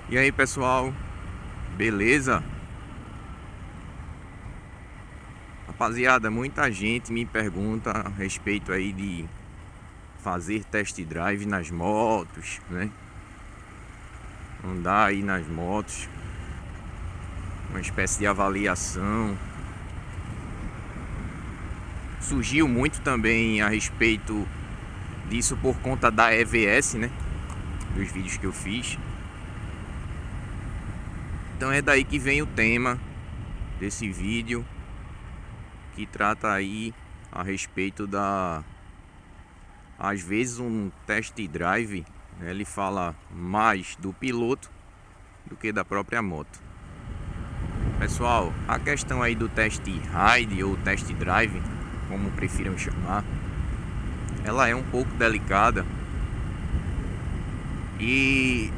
E aí, pessoal, beleza? Rapaziada, muita gente me pergunta a respeito aí de fazer test drive nas motos, né? Andar aí nas motos, uma espécie de avaliação. Surgiu muito também a respeito disso por conta da EVS, né? Dos vídeos que eu fiz. Então é daí que vem o tema desse vídeo, que trata aí a respeito às vezes um test drive, né, ele fala mais do piloto do que da própria moto. Pessoal, a questão aí do test ride ou test drive, como prefiram chamar, ela é um pouco delicada e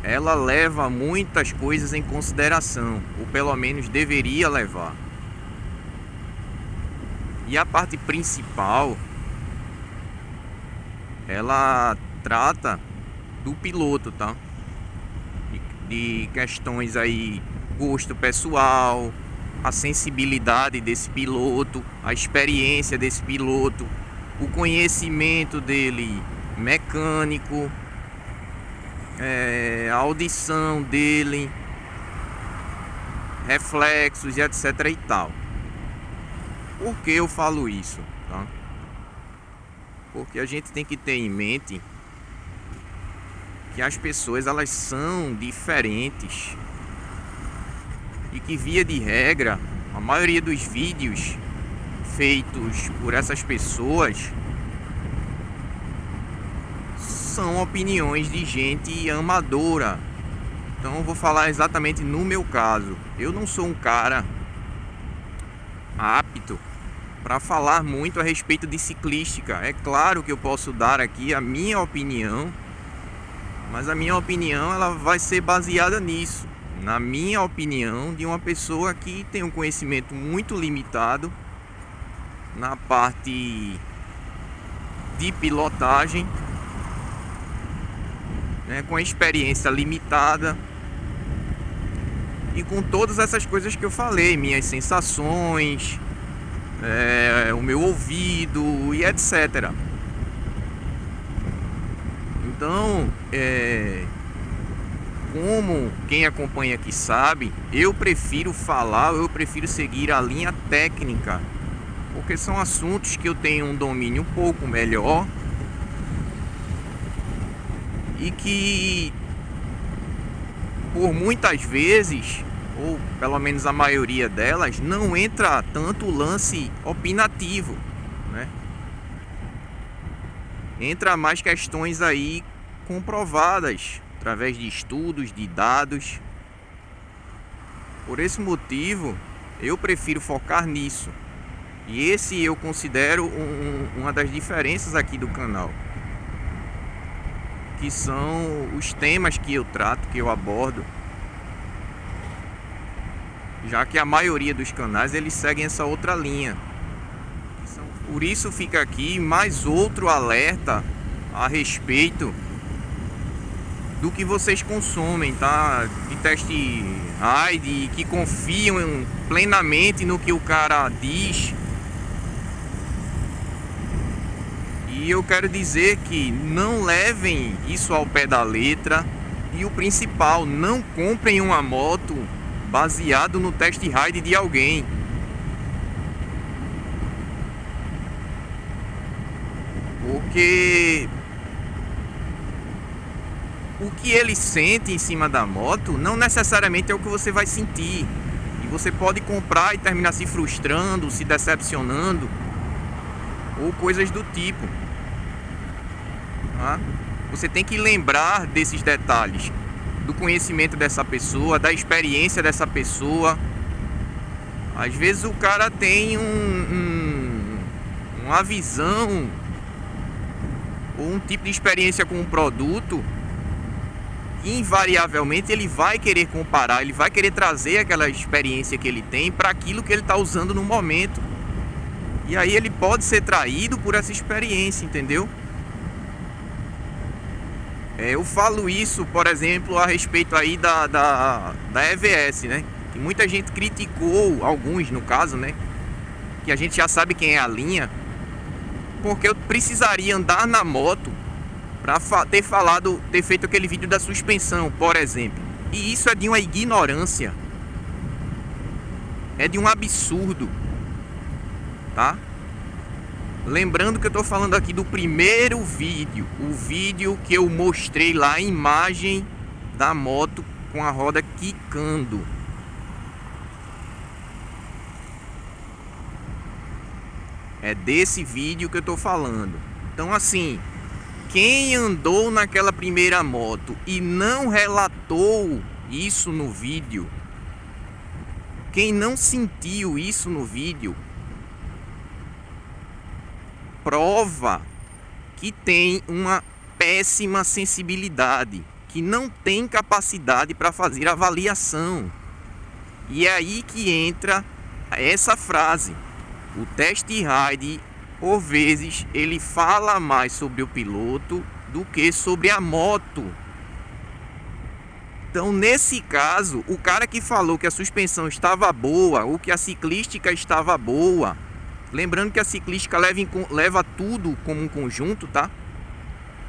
ela leva muitas coisas em consideração, ou pelo menos deveria levar. E a parte principal, ela trata do piloto, tá? De questões aí, gosto pessoal, a sensibilidade desse piloto, a experiência desse piloto, o conhecimento dele mecânico, a audição dele, reflexos e etc e tal. Por que eu falo isso, tá? Porque a gente tem que ter em mente que as pessoas, elas são diferentes e que, via de regra, a maioria dos vídeos feitos por essas pessoas são opiniões de gente amadora. Então eu vou falar exatamente no meu caso. Eu não sou um cara apto para falar muito a respeito de ciclística. É claro que eu posso dar aqui a minha opinião, mas a minha opinião ela vai ser baseada nisso, na minha opinião de uma pessoa que tem um conhecimento muito limitado na parte de pilotagem, né, com a experiência limitada e com todas essas coisas que eu falei, minhas sensações, o meu ouvido e etc. Então, como quem acompanha aqui sabe, eu prefiro seguir a linha técnica, porque são assuntos que eu tenho um domínio um pouco melhor e que, por muitas vezes, ou pelo menos a maioria delas, não entra tanto o lance opinativo, né? Entra mais questões aí comprovadas através de estudos, de dados. Por esse motivo, eu prefiro focar nisso. E esse eu considero uma das diferenças aqui do canal, que são os temas que eu trato, que eu abordo, já que a maioria dos canais eles seguem essa outra linha. Por isso fica aqui mais outro alerta a respeito do que vocês consomem, tá? De test ride, que confiam plenamente no que o cara diz. E eu quero dizer que não levem isso ao pé da letra. E o principal, não comprem uma moto baseado no test ride de alguém. Porque o que ele sente em cima da moto não necessariamente é o que você vai sentir. E você pode comprar e terminar se frustrando, se decepcionando, ou coisas do tipo. Tá? Você tem que lembrar desses detalhes, do conhecimento dessa pessoa, da experiência dessa pessoa. Às vezes o cara tem uma visão ou um tipo de experiência com um produto, invariavelmente ele vai querer comparar, ele vai querer trazer aquela experiência que ele tem para aquilo que ele está usando no momento. E aí ele pode ser traído por essa experiência, entendeu? Eu falo isso, por exemplo, a respeito aí da EVS, né? Que muita gente criticou, alguns no caso, né? Que a gente já sabe quem é a linha, porque eu precisaria andar na moto para ter feito aquele vídeo da suspensão, por exemplo. E isso é de uma ignorância, é de um absurdo, tá? Lembrando que eu tô falando aqui do primeiro vídeo, o vídeo que eu mostrei lá a imagem da moto com a roda quicando. É desse vídeo que eu tô falando. Então assim, quem andou naquela primeira moto e não relatou isso no vídeo, quem não sentiu isso no vídeo, prova que tem uma péssima sensibilidade, que não tem capacidade para fazer avaliação. E é aí que entra essa frase: o test ride, por vezes, ele fala mais sobre o piloto do que sobre a moto. Então, nesse caso, o cara que falou que a suspensão estava boa, ou que a ciclística estava boa, lembrando que a ciclística leva tudo como um conjunto, tá?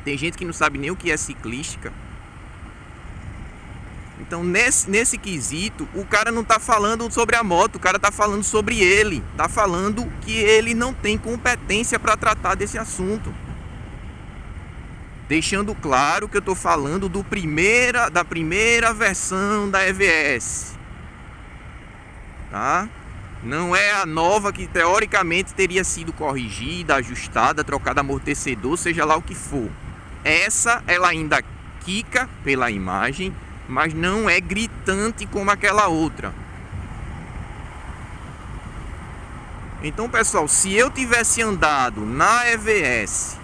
Tem gente que não sabe nem o que é ciclística. Então, nesse quesito, o cara não tá falando sobre a moto, o cara tá falando sobre ele. Tá falando que ele não tem competência para tratar desse assunto. Deixando claro que eu tô falando da primeira versão da EVS. Tá? Não é a nova que teoricamente teria sido corrigida, ajustada, trocada amortecedor, seja lá o que for. Essa, ela ainda quica pela imagem, mas não é gritante como aquela outra. Então, pessoal, se eu tivesse andado na EVS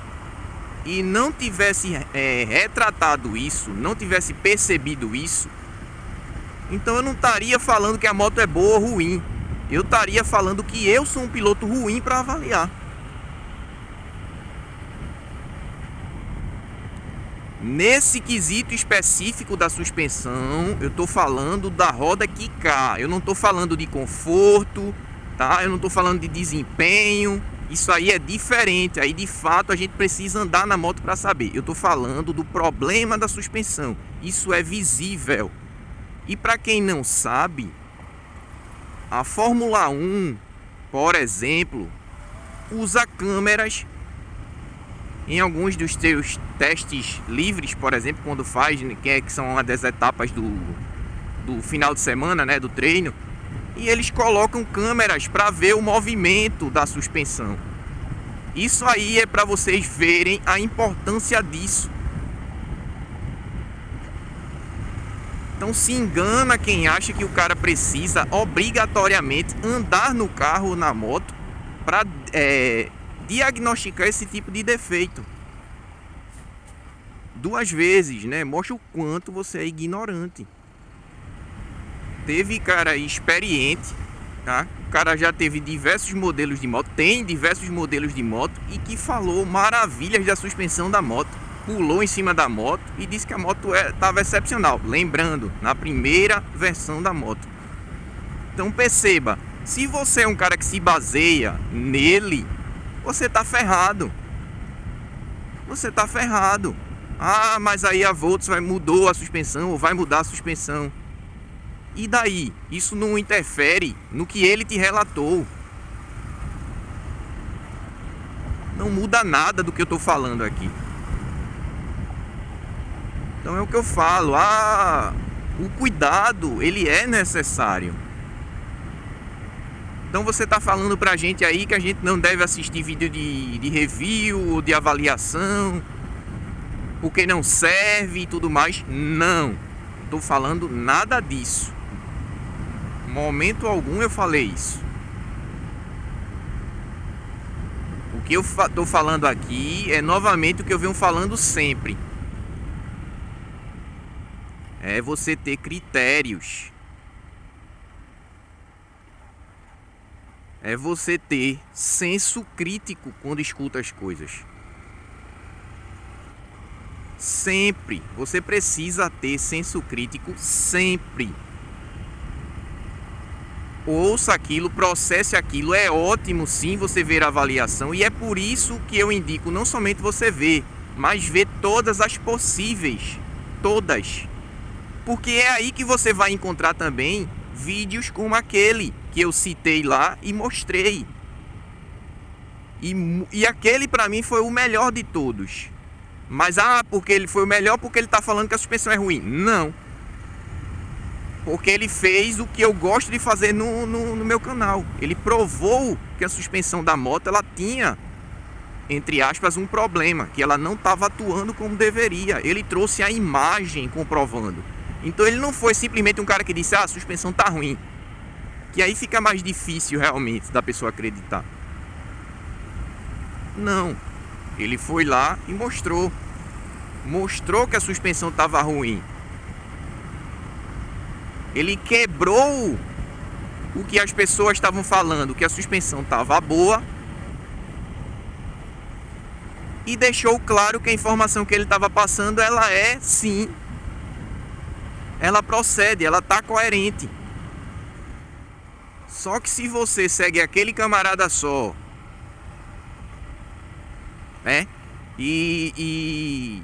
e não tivesse retratado isso, não tivesse percebido isso, então eu não estaria falando que a moto é boa ou ruim. Eu estaria falando que eu sou um piloto ruim para avaliar. Nesse quesito específico da suspensão, eu estou falando da roda quicar. Eu não estou falando de conforto, tá? Eu não estou falando de desempenho. Isso aí é diferente. Aí de fato a gente precisa andar na moto para saber. Eu estou falando do problema da suspensão. Isso é visível. E para quem não sabe, a Fórmula 1, por exemplo, usa câmeras em alguns dos seus testes livres, por exemplo, quando faz, que são uma das etapas do final de semana, né, do treino, e eles colocam câmeras para ver o movimento da suspensão. Isso aí é para vocês verem a importância disso. Então se engana quem acha que o cara precisa obrigatoriamente andar no carro ou na moto para diagnosticar esse tipo de defeito. 2 vezes, né? Mostra o quanto você é ignorante. Teve cara experiente, tá? O cara já teve diversos modelos de moto, tem diversos modelos de moto, e que falou maravilhas da suspensão da moto. Pulou em cima da moto e disse que a moto estava excepcional. Lembrando, na primeira versão da moto. Então perceba, se você é um cara que se baseia nele, você tá ferrado. Você tá ferrado. Ah, mas aí a Volts mudou a suspensão ou vai mudar a suspensão. E daí? Isso não interfere no que ele te relatou. Não muda nada do que eu tô falando aqui. Então é o que eu falo. O cuidado, ele é necessário. Então você está falando pra gente aí que a gente não deve assistir vídeo de review ou de avaliação, porque não serve e tudo mais. Não, estou falando nada disso. Momento algum eu falei isso. O que eu estou falando aqui é novamente o que eu venho falando sempre. É você ter critérios. É você ter senso crítico quando escuta as coisas. Sempre. Você precisa ter senso crítico sempre. Ouça aquilo, processe aquilo. É ótimo sim você ver a avaliação, e é por isso que eu indico não somente você ver, mas ver todas as possíveis. Todas. Porque é aí que você vai encontrar também vídeos como aquele que eu citei lá e mostrei. E aquele pra mim foi o melhor de todos. Mas porque ele foi o melhor porque ele tá falando que a suspensão é ruim. Não. Porque ele fez o que eu gosto de fazer no meu canal. Ele provou que a suspensão da moto ela tinha, entre aspas, um problema, que ela não estava atuando como deveria. Ele trouxe a imagem comprovando. Então ele não foi simplesmente um cara que disse: a suspensão tá ruim. Que aí fica mais difícil realmente da pessoa acreditar. Não. Ele foi lá e mostrou. Mostrou que a suspensão estava ruim. Ele quebrou o que as pessoas estavam falando, que a suspensão estava boa, e deixou claro que a informação que ele estava passando, ela é sim, ela procede, ela está coerente. Só que se você segue aquele camarada só, né, e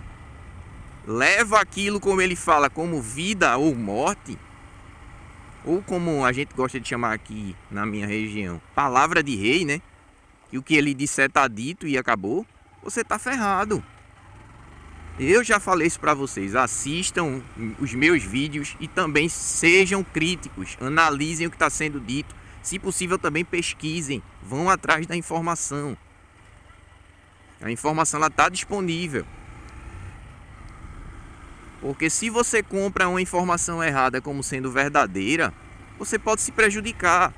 leva aquilo, como ele fala, como vida ou morte, ou como a gente gosta de chamar aqui na minha região, palavra de rei, né? E o que ele disser tá dito e acabou, você tá ferrado. Eu já falei isso pra vocês, assistam os meus vídeos e também sejam críticos, analisem o que está sendo dito, se possível também pesquisem, vão atrás da informação. A informação ela tá disponível. Porque se você compra uma informação errada como sendo verdadeira, você pode se prejudicar,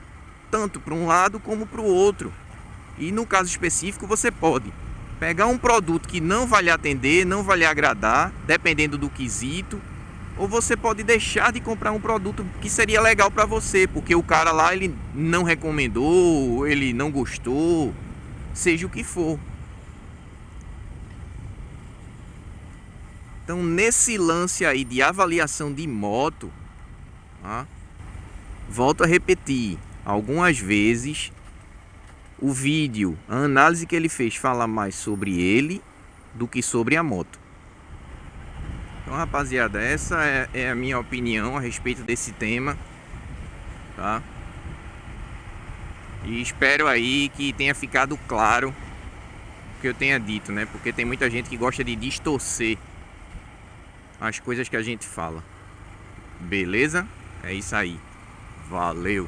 tanto para um lado como para o outro. E no caso específico, você pode pegar um produto que não vai lhe atender, não vai lhe agradar, dependendo do quesito, ou você pode deixar de comprar um produto que seria legal para você, porque o cara lá ele não recomendou, ele não gostou, seja o que for. Então, nesse lance aí de avaliação de moto, volto a repetir, algumas vezes o vídeo, a análise que ele fez fala mais sobre ele do que sobre a moto. Então, rapaziada, essa é a minha opinião a respeito desse tema, tá? E espero aí que tenha ficado claro o que eu tenha dito, né? Porque tem muita gente que gosta de distorcer as coisas que a gente fala. Beleza? É isso aí. Valeu!